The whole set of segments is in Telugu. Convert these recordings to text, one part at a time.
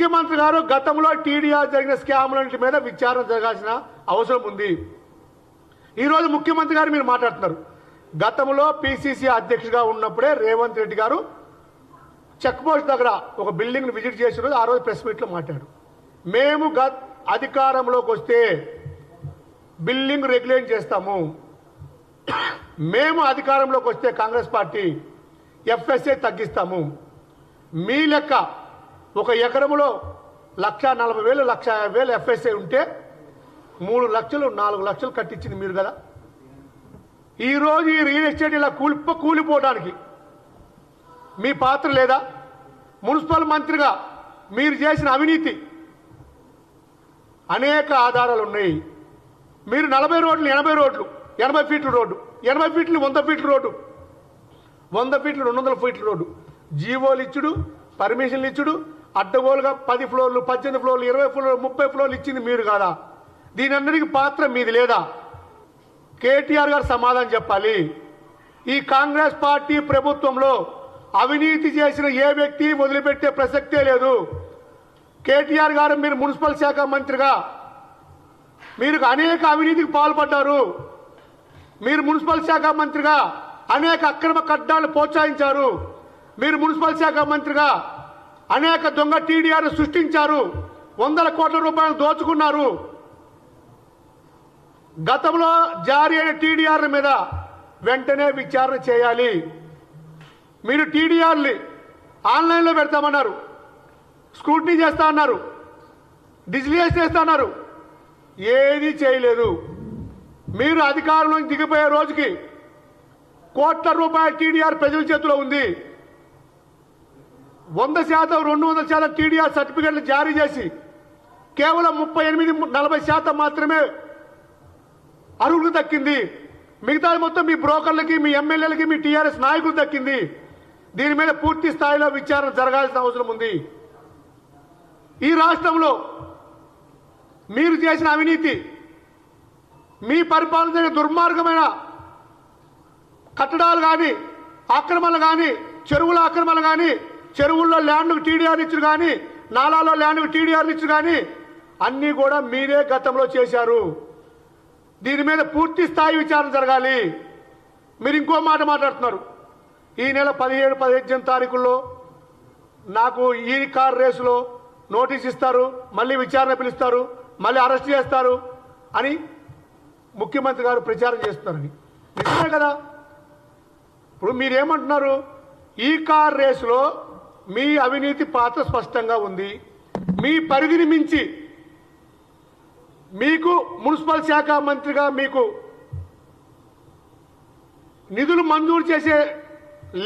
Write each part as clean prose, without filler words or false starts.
ముఖ్యమంత్రి గారు గతంలో టీడీఆర్ జరిగిన స్కామ్ల మీద విచారణ జరగాల్సిన అవసరం ఉంది. ఈరోజు ముఖ్యమంత్రి గారు మీరు మాట్లాడుతున్నారు. గతంలో పిసిసి అధ్యక్షుడిగా ఉన్నప్పుడే రేవంత్ రెడ్డి గారు చెక్ పోస్ట్ దగ్గర ఒక బిల్డింగ్ను విజిట్ చేసిన రోజు ఆ రోజు ప్రెస్ మీట్లో మాట్లాడారు. మేము అధికారంలోకి వస్తే బిల్డింగ్ రెగ్యులేట్ చేస్తాము, మేము అధికారంలోకి వస్తే కాంగ్రెస్ పార్టీ ఎఫ్ఎస్ఏ తగ్గిస్తాము, మీ లెక్క ఒక ఎకరంలో 1,40,000 1,50,000 ఎఫ్ఎస్ఏ ఉంటే 3 లక్షలు 4 లక్షలు కట్టించింది మీరు కదా. ఈరోజు ఈ రియల్ ఎస్టేట్ ఇలా కూలిపోవడానికి మీ పాత్ర లేదా? మున్సిపల్ మంత్రిగా మీరు చేసిన అవినీతి అనేక ఆధారాలు ఉన్నాయి. మీరు 40 రోడ్లు 80 రోడ్లు 80 ఫీట్ల రోడ్డు, 80 ఫీట్లు 100 ఫీట్ల రోడ్డు, 100 ఫీట్లు 200 ఫీట్ల రోడ్డు జీవోలు ఇచ్చుడు, పర్మిషన్లు ఇచ్చుడు, అడ్డగోలుగా 10 ఫ్లోర్లు 18 ఫ్లోర్లు 20 ఫ్లోర్లు 30 ఫ్లోర్లు ఇచ్చింది మీరు కాదా? దీనందరికీ పాత్ర మీది లేదా? కేటీఆర్ గారు సమాధానం చెప్పాలి. ఈ కాంగ్రెస్ పార్టీ ప్రభుత్వంలో అవినీతి చేసిన ఏ వ్యక్తి వదిలిపెట్టే ప్రసక్తే లేదు. కేటీఆర్ గారు మీరు మున్సిపల్ శాఖ మంత్రిగా మీరు అనేక అవినీతికి పాల్పడ్డారు. మీరు మున్సిపల్ శాఖ మంత్రిగా అనేక అక్రమ కడ్డాలు ప్రోత్సహించారు. మీరు మున్సిపల్ శాఖ మంత్రిగా అనేక దొంగ టీడీఆర్ సృష్టించారు. 100 కోట్ల రూపాయలు దోచుకున్నారు. గతంలో జారీ అయిన టీడీఆర్ మీద వెంటనే విచారణ చేయాలి. మీరు టీడీఆర్ని ఆన్లైన్లో పెడతామన్నారు, స్క్రూటినీ చేస్తా అన్నారు, డిజిటలైజ్ చేస్తా అన్నారు, ఏది చేయలేదు. మీరు అధికారంలోకి దిగిపోయే రోజుకి కోట్ల రూపాయల టీడీఆర్ ప్రజల చేతిలో ఉంది. 100% 200% టీడీఆర్ సర్టిఫికెట్లు జారీ చేసి కేవలం 38-40% మాత్రమే అర్హులకు దక్కింది. మిగతాది మొత్తం మీ బ్రోకర్లకి, మీ ఎమ్మెల్యేలకి, మీ టీఆర్ఎస్ నాయకులు దక్కింది. దీని మీద పూర్తి స్థాయిలో విచారణ జరగాల్సిన అవసరం ఉంది. ఈ రాష్ట్రంలో మీరు చేసిన అవినీతి, మీ పరిపాలన జరిగిన దుర్మార్గమైన కట్టడాలు కానీ, ఆక్రమణలు కానీ, చెరువుల ఆక్రమణలు కానీ, చెరువుల్లో ల్యాండ్కు టీడీఆర్ ఇచ్చుడు కానీ, నాలాలో ల్యాండ్కు టీడీఆర్ ఇచ్చుడు కానీ అన్నీ కూడా మీరే గతంలో చేశారు. దీని మీద పూర్తి స్థాయి విచారణ జరగాలి. మీరు ఇంకో మాట మాట్లాడుతున్నారు. ఈ నెల 17-18 తారీఖుల్లో నాకు ఈ కార్ రేసులో నోటీస్ ఇస్తారు, మళ్ళీ విచారణ పిలుస్తారు, మళ్ళీ అరెస్ట్ చేస్తారు అని ముఖ్యమంత్రి గారు ప్రచారం చేస్తున్నారని. నిజమే కదా? ఇప్పుడు మీరేమంటున్నారు? ఈ కార్ రేసులో మీ అవినీతి పాత్ర స్పష్టంగా ఉంది. మీ పరిధిని మించి మీకు మున్సిపల్ శాఖ మంత్రిగా మీకు నిధులు మంజూరు చేసే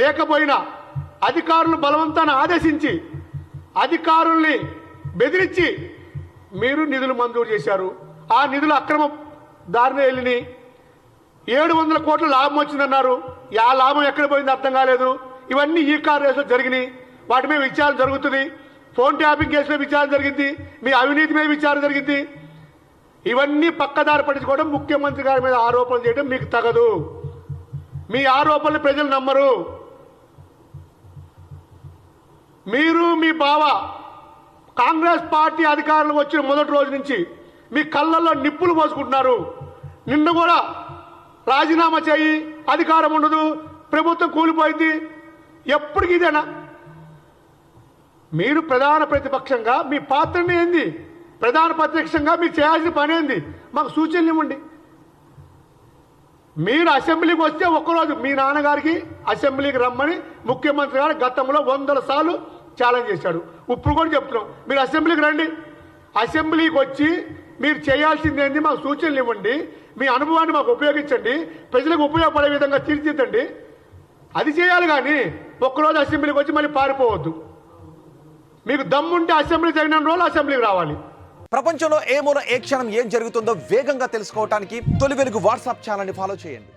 లేకపోయినా అధికారులు బలవంతాన్ని ఆదేశించి అధికారుల్ని బెదిరించి మీరు నిధులు మంజూరు చేశారు. ఆ నిధులు అక్రమ దారిన వెళ్ళి 700 కోట్ల లాభం వచ్చిందన్నారు. ఆ లాభం ఎక్కడ పోయిందో అర్థం కాలేదు. ఇవన్నీ ఈ కార్ రేసులో జరిగినాయి. వాటి మీద విచారణ జరుగుతుంది. ఫోన్ ట్యాపింగ్ కేసులో విచారణ జరిగింది. మీ అవినీతి మీద విచారణ జరిగింది. ఇవన్నీ పక్కదారి పట్టించుకోవడం, ముఖ్యమంత్రి గారి మీద ఆరోపణలు చేయడం మీకు తగదు. మీ ఆరోపణలు ప్రజలు నమ్మరు. మీరు మీ బావ కాంగ్రెస్ పార్టీ అధికారంలోకి వచ్చిన మొదటి రోజు నుంచి మీ కళ్ళల్లో నిప్పులు పోసుకుంటున్నారు. నిన్న కూడా రాజీనామా చేయి, అధికారం ఉండదు, ప్రభుత్వం కూలిపోయింది. ఎప్పటికీ ఇదేనా? మీరు ప్రధాన ప్రతిపక్షంగా మీ పాత్రని ఏంది? ప్రధాన ప్రతిపక్షంగా మీరు చేయాల్సిన పని ఏంది? మాకు సూచనలు ఇవ్వండి. మీరు అసెంబ్లీకి వస్తే ఒక్కరోజు మీ నాన్నగారికి అసెంబ్లీకి రమ్మని ముఖ్యమంత్రి గారు గతంలో 100 సార్లు ఛాలెంజ్ చేశాడు. ఇప్పుడు కూడా చెప్తున్నాం, మీరు అసెంబ్లీకి రండి. అసెంబ్లీకి వచ్చి మీరు చేయాల్సింది ఏంది? మాకు సూచనలు ఇవ్వండి. మీ అనుభవాన్ని మాకు ఉపయోగించండి. ప్రజలకు ఉపయోగపడే విధంగా తీర్చిదిద్దండి. అది చేయాలి. కానీ ఒక్కరోజు అసెంబ్లీకి వచ్చి మళ్ళీ పారిపోవద్దు. మీకు దమ్ముంటే అసెంబ్లీ జరిగిన రోజులు అసెంబ్లీకి రావాలి. ప్రపంచంలో ఏ మూల ఏ క్షణం ఏం జరుగుతుందో వేగంగా తెలుసుకోవడానికి తొలి వెలుగు వాట్సాప్ ఛానల్ని ఫాలో చేయండి.